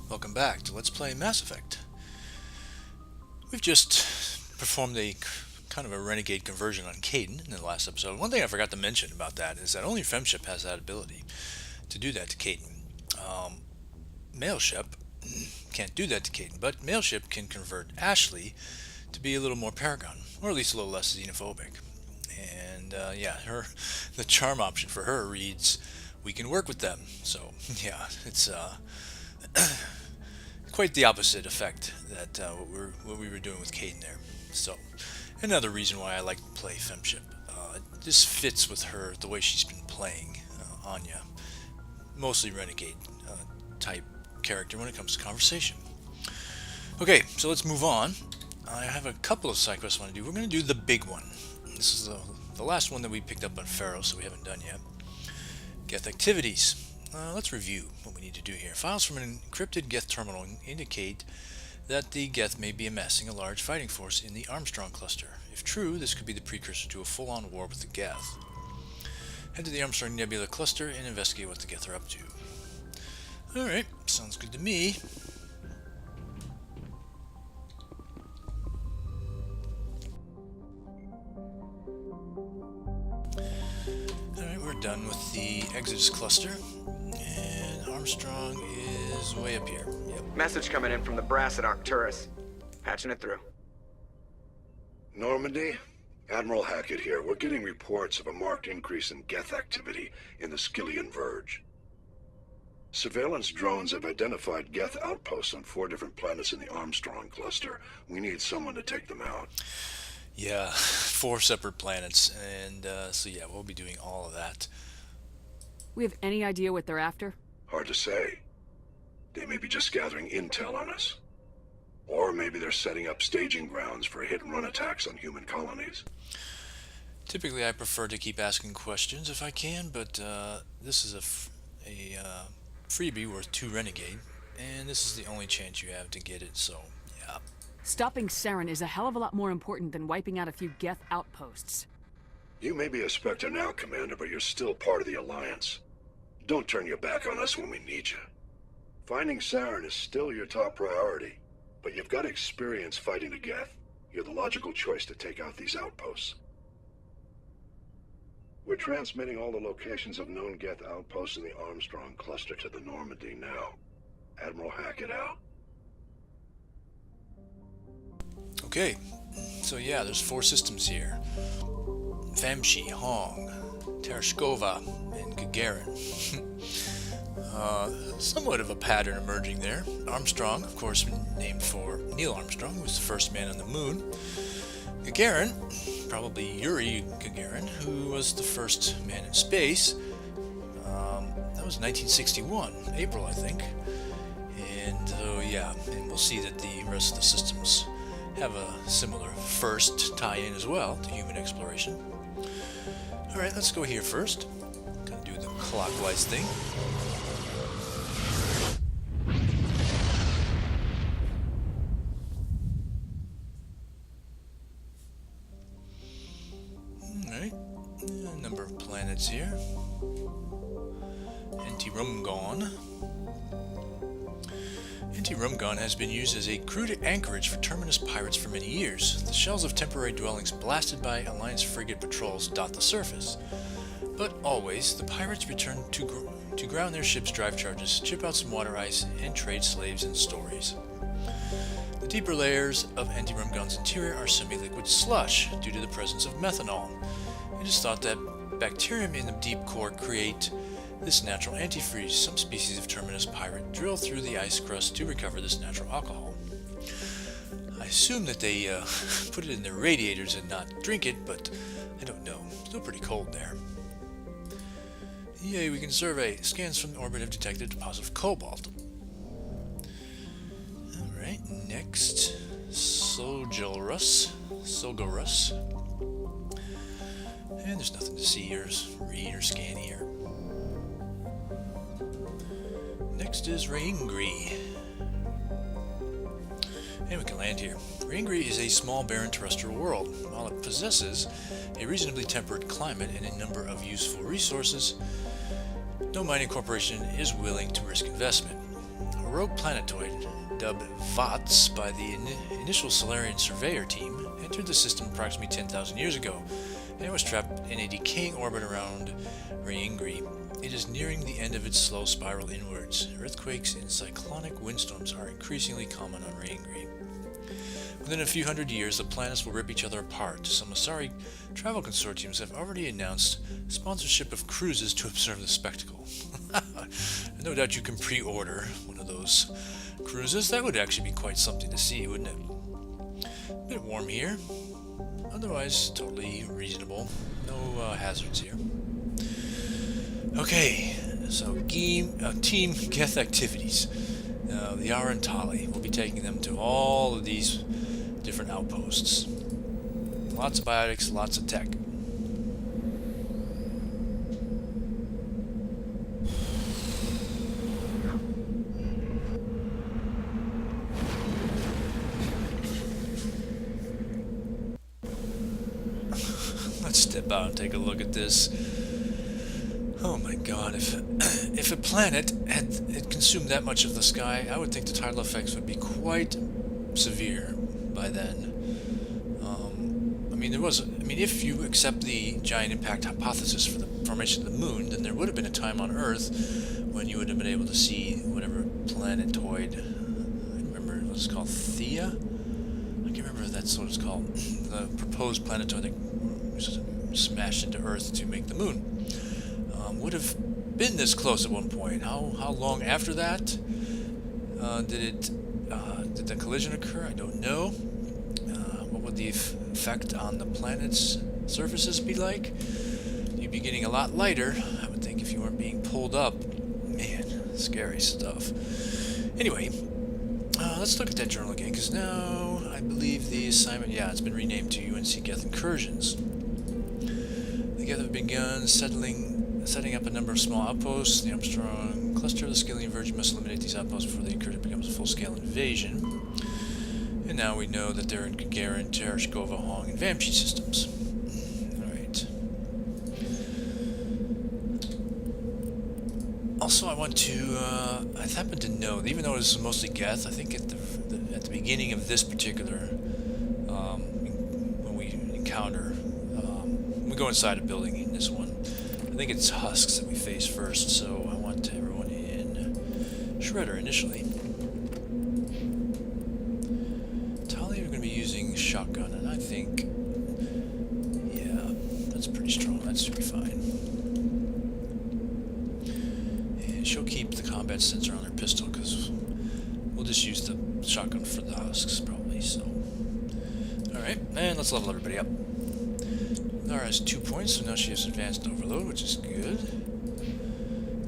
Welcome back to Let's Play Mass Effect. We've just performed a kind of a renegade conversion on Kaidan in the last episode. One thing I forgot to mention about that is that only Femship has that ability to do that to Kaidan. Male ship can't do that to Kaidan, but male ship can convert Ashley to be a little more Paragon, or at least a little less xenophobic. And the charm option for her reads, "We can work with them." So yeah, it's quite the opposite effect that what we were doing with Kaidan there. So another reason why I like to play Femship. It just fits with her the way she's been playing Anja, mostly renegade type character when it comes to conversation. Okay, so let's move on. I have a couple of side quests I want to do. We're going to do the big one. This is the last one that we picked up on Pharaoh, so we haven't done yet. Geth activities. Let's review what we need to do here. Files from an encrypted Geth terminal indicate that the Geth may be amassing a large fighting force in the Armstrong cluster. If true, this could be the precursor to a full-on war with the Geth. Head to the Armstrong Nebula cluster and investigate what the Geth are up to. Alright, sounds good to me. Alright, we're done with the Exodus cluster. And Armstrong is way up here. Yep. Message coming in from the brass at Arcturus. Patching it through. Normandy? Admiral Hackett here. We're getting reports of a marked increase in Geth activity in the Skyllian Verge. Surveillance drones have identified Geth outposts on 4 different planets in the Armstrong cluster. We need someone to take them out. Yeah, 4 separate planets, and so yeah, we'll be doing all of that. We have any idea what they're after? Hard to say. They may be just gathering intel on us. Or maybe they're setting up staging grounds for hit-and-run attacks on human colonies. Typically, I prefer to keep asking questions if I can, but this is a freebie worth 2 renegade, and this is the only chance you have to get it, so yeah. Stopping Saren is a hell of a lot more important than wiping out a few Geth outposts. You may be a Spectre now, Commander, but you're still part of the Alliance. Don't turn your back on us when we need you. Finding Saren is still your top priority, but you've got experience fighting the Geth. You're the logical choice to take out these outposts. We're transmitting all the locations of known Geth outposts in the Armstrong cluster to the Normandy now. Admiral Hackett out. Okay, so yeah, there's 4 systems here. Famshi, Hong, Tereshkova, and Gagarin. Somewhat of a pattern emerging there. Armstrong, of course, named for Neil Armstrong, who was the first man on the moon. Gagarin, probably Yuri Gagarin, who was the first man in space. That was 1961, April, I think. And yeah, and we'll see that the rest of the systems have a similar first tie-in as well to human exploration. Alright, let's go here first. Kind of do the clockwise thing. Alright, a number of planets here. Anti-Rumgon. Anti-Rumgon has been used as a crude anchorage for Terminus pirates for many years. The shells of temporary dwellings blasted by Alliance frigate patrols dot the surface. But always, the pirates return to ground their ships' drive charges, chip out some water ice, and trade slaves and stories. The deeper layers of Anti-Rumgon's interior are semi-liquid slush due to the presence of methanol. It is thought that bacterium in the deep core create this natural antifreeze. Some species of Terminus pirate drill through the ice crust to recover this natural alcohol. I assume that they put it in their radiators and not drink it, but I don't know. Still pretty cold there. Yay, we can survey. Scans from orbit have detected a deposit of cobalt. Alright, next. Solgorus. And there's nothing to see or read or scan here. Next is Rayingri. And we can land here. Rayingri is a small barren terrestrial world. While it possesses a reasonably temperate climate and a number of useful resources, no mining corporation is willing to risk investment. A rogue planetoid, dubbed VOTS by the initial Solarian surveyor team, entered the system approximately 10,000 years ago and was trapped in a decaying orbit around Rayingri. It is nearing the end of its slow spiral inwards. Earthquakes and cyclonic windstorms are increasingly common on Rayingri. Within a few hundred years, the planets will rip each other apart. Some Asari travel consortiums have already announced sponsorship of cruises to observe the spectacle. No doubt you can pre-order one of those cruises. That would actually be quite something to see, wouldn't it? A bit warm here. Otherwise, totally reasonable. No hazards here. Okay, so Team Geth activities. The Arantali. We'll be taking them to all of these different outposts. Lots of biotics, lots of tech. Let's step out and take a look at this. Oh my god, if a planet had consumed that much of the sky, I would think the tidal effects would be quite severe by then. If you accept the giant impact hypothesis for the formation of the moon, then there would have been a time on Earth when you would have been able to see whatever planetoid, I remember what it's called, Thea? I can't remember if that's what it's called. The proposed planetoid that was smashed into Earth to make the moon. Would have been this close at one point. How long after that did the collision occur? I don't know. What would the effect on the planet's surfaces be like? You'd be getting a lot lighter, I would think, if you weren't being pulled up. Man, scary stuff. Anyway, let's look at that journal again, because now I believe the assignment, it's been renamed to UNC Geth Incursions. The Geth have begun setting up a number of small outposts. The Armstrong cluster of the Skillian Virgin must eliminate these outposts before the incursion becomes a full-scale invasion. And now we know that they're in Gagarin, Tereshkova, Hong, and Vamshi systems. Alright. Also, I want to, I happen to know, even though this is mostly Geth, I think at the beginning of this particular, when we encounter, we go inside a building in this one, I think it's Husks that we face first, so I want everyone in Shredder initially. Tali, we're going to be using shotgun, and I think, that's pretty strong. That should be fine. And she'll keep the combat sensor on her pistol, because we'll just use the shotgun for the Husks, probably, so. Alright, and let's level everybody up. Lara has 2 points, so now she has advanced overload, which is good.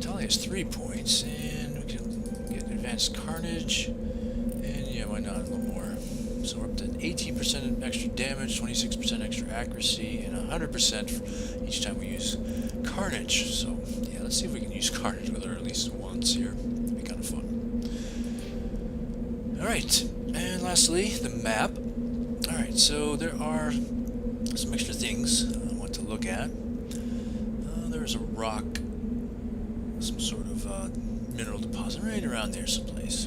Tali has 3 points, and we can get advanced carnage, and why not a little more. So we're up to 18% extra damage, 26% extra accuracy, and 100% each time we use carnage. So let's see if we can use carnage with her at least once here. It'd be kind of fun. Alright, and lastly, the map. Alright, so there are some extra things I want to look at. There's a rock, some sort of mineral deposit right around there someplace.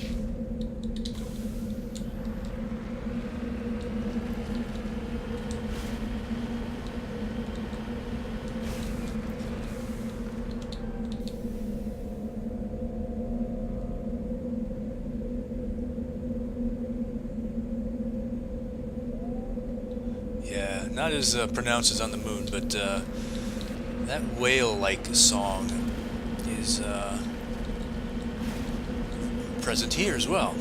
Not as pronounced as on the moon, but that whale-like song is present here as well.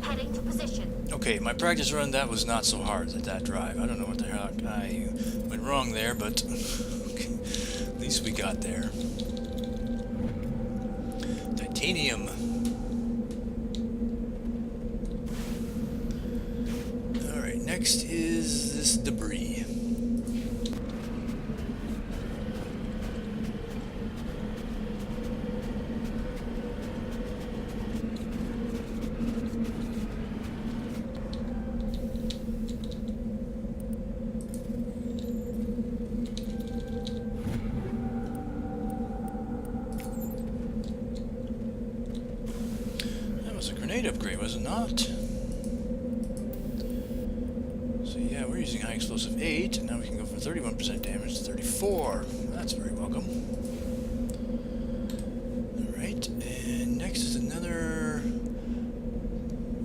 Heading to position. Okay, my practice run, that was not so hard at that drive. I don't know what the heck I went wrong there, but at least we got there. Titanium. Alright, next is this debris. grenade upgrade, was it not? So yeah, we're using high explosive 8, and now we can go from 31% damage to 34. That's very welcome. Alright, and next is another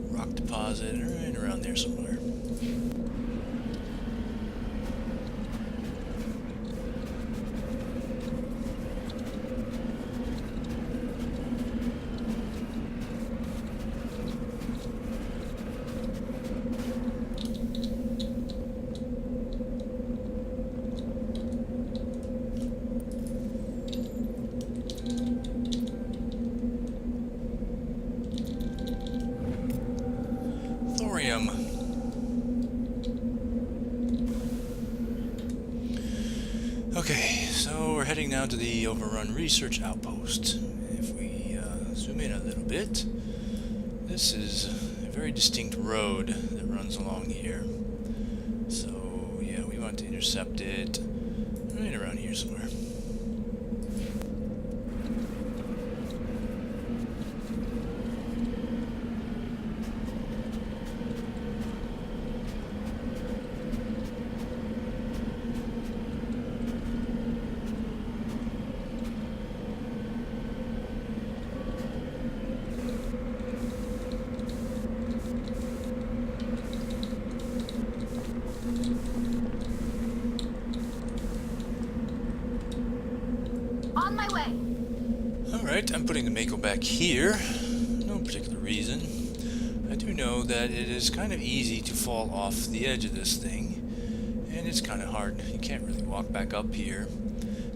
rock deposit, right around there somewhere. Okay, so we're heading now to the Overrun Research Outpost. If we zoom in a little bit, this is a very distinct road that runs along here. So yeah, we want to intercept it right around here somewhere. On my way. Alright, I'm putting the Mako back here. No particular reason. I do know that it is kind of easy to fall off the edge of this thing, and it's kind of hard. You can't really walk back up here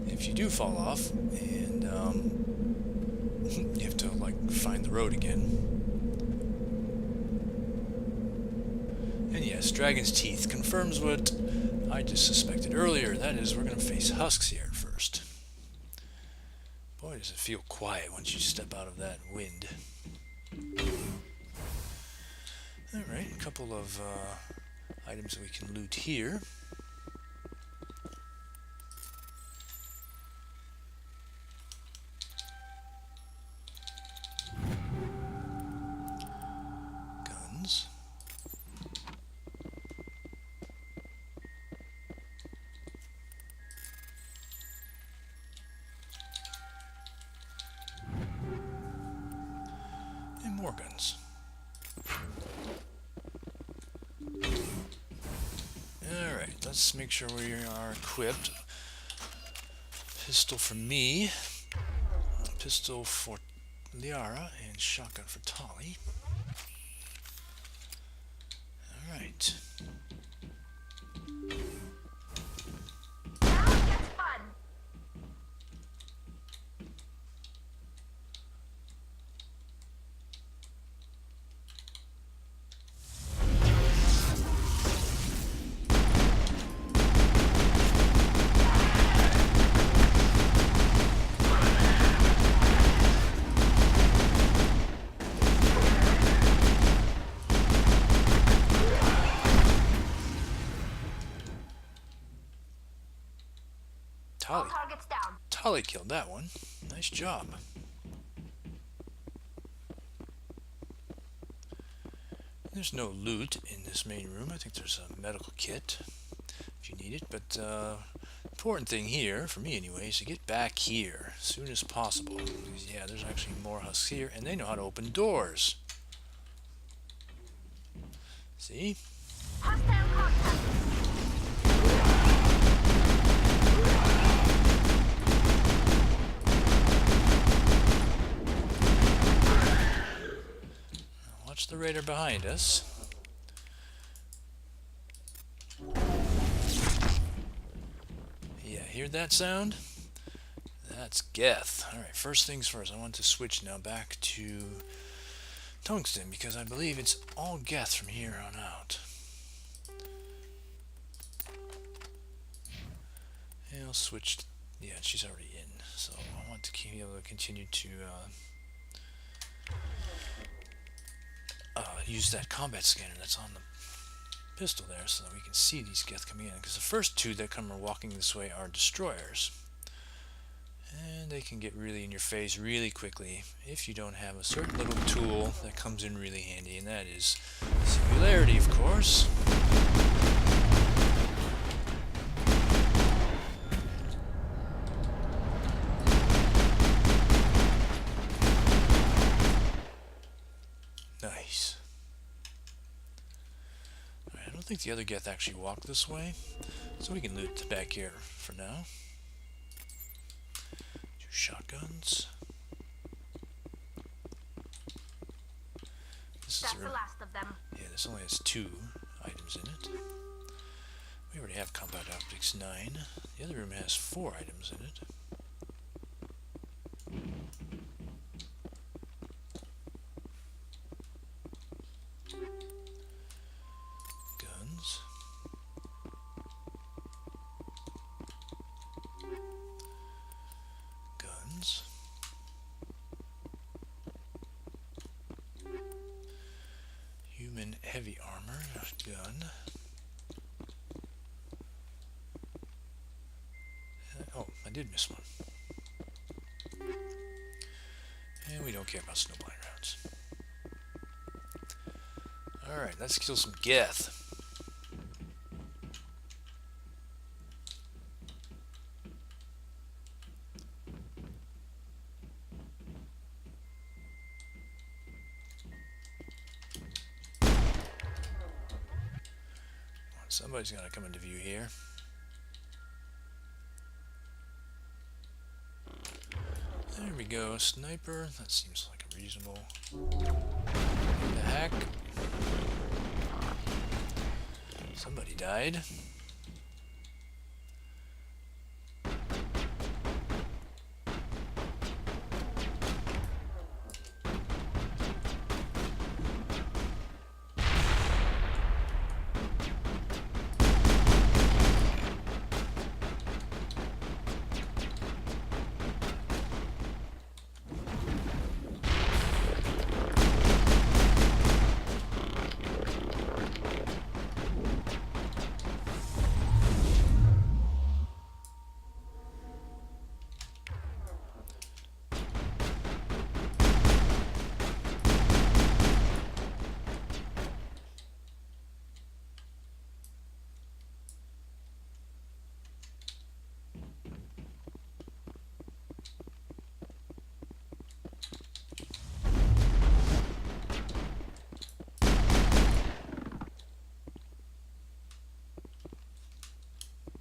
if you do fall off, and you have to like find the road again. And yes, Dragon's Teeth confirms what I just suspected earlier. That is, we're going to face husks here at first. Boy, does it feel quiet once you step out of that wind. Alright, a couple of items that we can loot here. Guns. And more guns. Alright, let's make sure we are equipped. Pistol for me, pistol for Liara, and shotgun for Tali. Alright. Now it gets fun. All targets down. Tali killed that one. Nice job. There's no loot in this main room. I think there's a medical kit if you need it, but important thing here, for me anyway, is to get back here as soon as possible. Because, yeah, there's actually more husks here, and they know how to open doors. See? Hostile contact. Watch the radar behind us. Yeah, hear that sound? That's Geth. Alright, first things first, I want to switch now back to Tungsten, because I believe it's all Geth from here on out. And I'll switch. Yeah, she's already in, so I want to be able to continue to use that combat scanner that's on the pistol there so that we can see these Geth coming in, because the first two that come walking this way are destroyers. And they can get really in your face really quickly if you don't have a certain little tool that comes in really handy, and that is singularity, of course. Nice. Alright, I don't think the other Geth actually walked this way, so we can loot back here for now. Two shotguns. This is That's a the room. last of them. Yeah, this only has 2 items in it. We already have combat optics 9. The other room has 4 items in it. Guns. Guns. Human heavy armor, gun. Oh, I did miss one. And we don't care about snowblind rounds. Alright, let's kill some Geth. Somebody's gonna come into view here. There we go, sniper. That seems like a reasonable. The heck? Somebody died.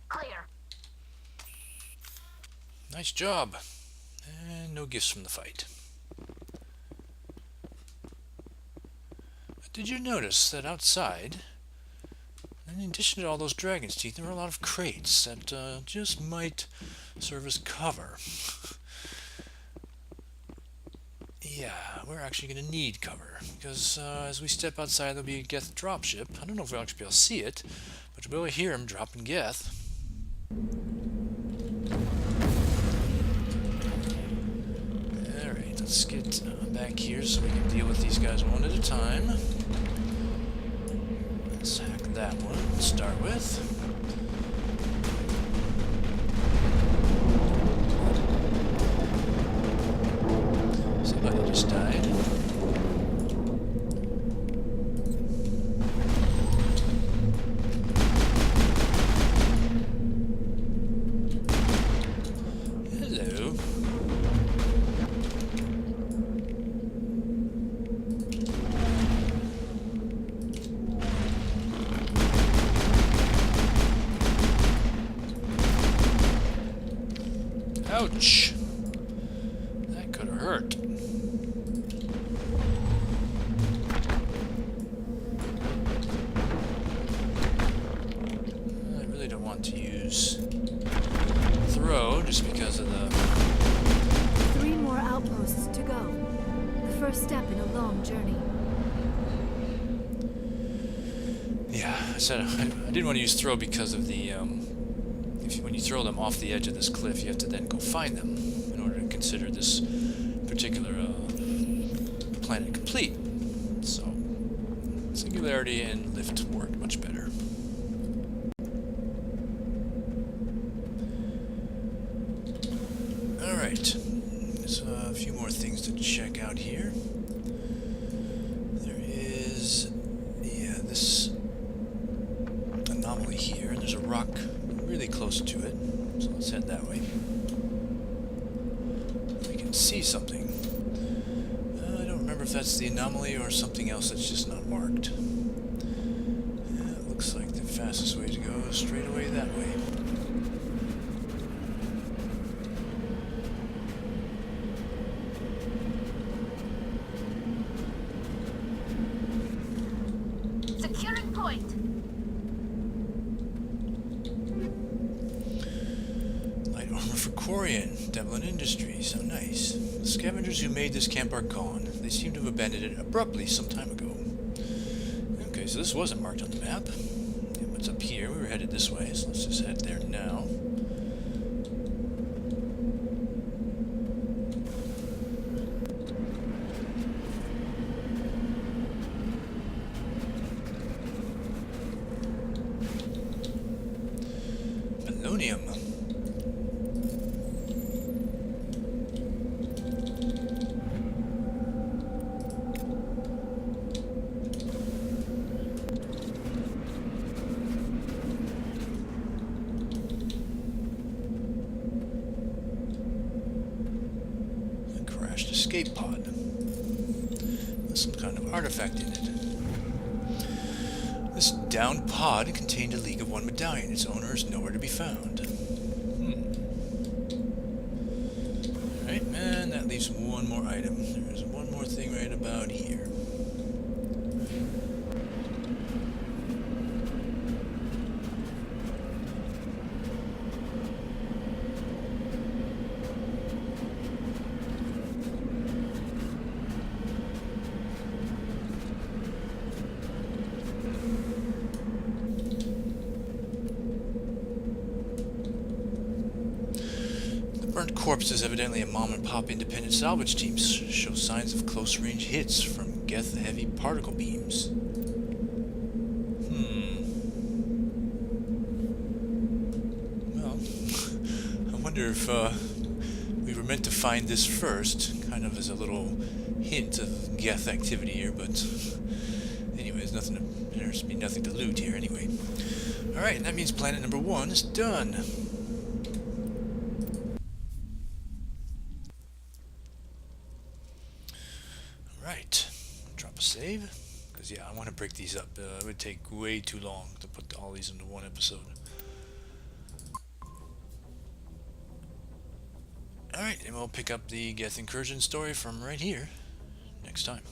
Clear. Nice job. And no gifts from the fight. Did you notice that outside, in addition to all those dragon's teeth, there were a lot of crates that just might serve as cover? Yeah, we're actually going to need cover, because as we step outside there'll be a Geth dropship. I don't know if we'll actually be able to see it, but we'll hear him dropping Geth. Alright, let's get back here so we can deal with these guys one at a time. Let's hack that one to start with. Somebody just died. Hello. Ouch. That could have hurt. I really don't want to use throw just because of the... 3 more outposts to go. The first step in a long journey. Yeah, I said I didn't want to use throw because of the when you throw them off the edge of this cliff, you have to then go find them in order to consider this particular planet complete. So, singularity and lift work much better. Alright, out here. There is, yeah, this anomaly here, and there's a rock really close to it. So let's head that way. We can see something. I don't remember if that's the anomaly or something else that's just not marked. It looks like the fastest way to go is straight away that way. Securing point. Light armor for Quarian, Devlin Industries. Oh, nice. The scavengers who made this camp are gone. They seem to have abandoned it abruptly some time ago. Okay, so this wasn't marked on the map. Yeah, what's up here? We were headed this way, so let's just head there now. Polonium. A crashed escape pod. There's some kind of artifact in it. This downed pod contained a League of One medallion. Its owner is nowhere to be found. Alright, and that leaves one more item. There's one more thing right about here. Burnt corpses, evidently a mom-and-pop independent salvage team, show signs of close-range hits from Geth heavy particle beams. Well, I wonder if we were meant to find this first, kind of as a little hint of Geth activity here, but anyway, there's to be nothing to loot here anyway. Alright, and that means planet number 1 is done. Right, drop a save, because yeah, I want to break these up. It would take way too long to put all these into one episode. Alright, and we'll pick up the Geth Incursion story from right here next time.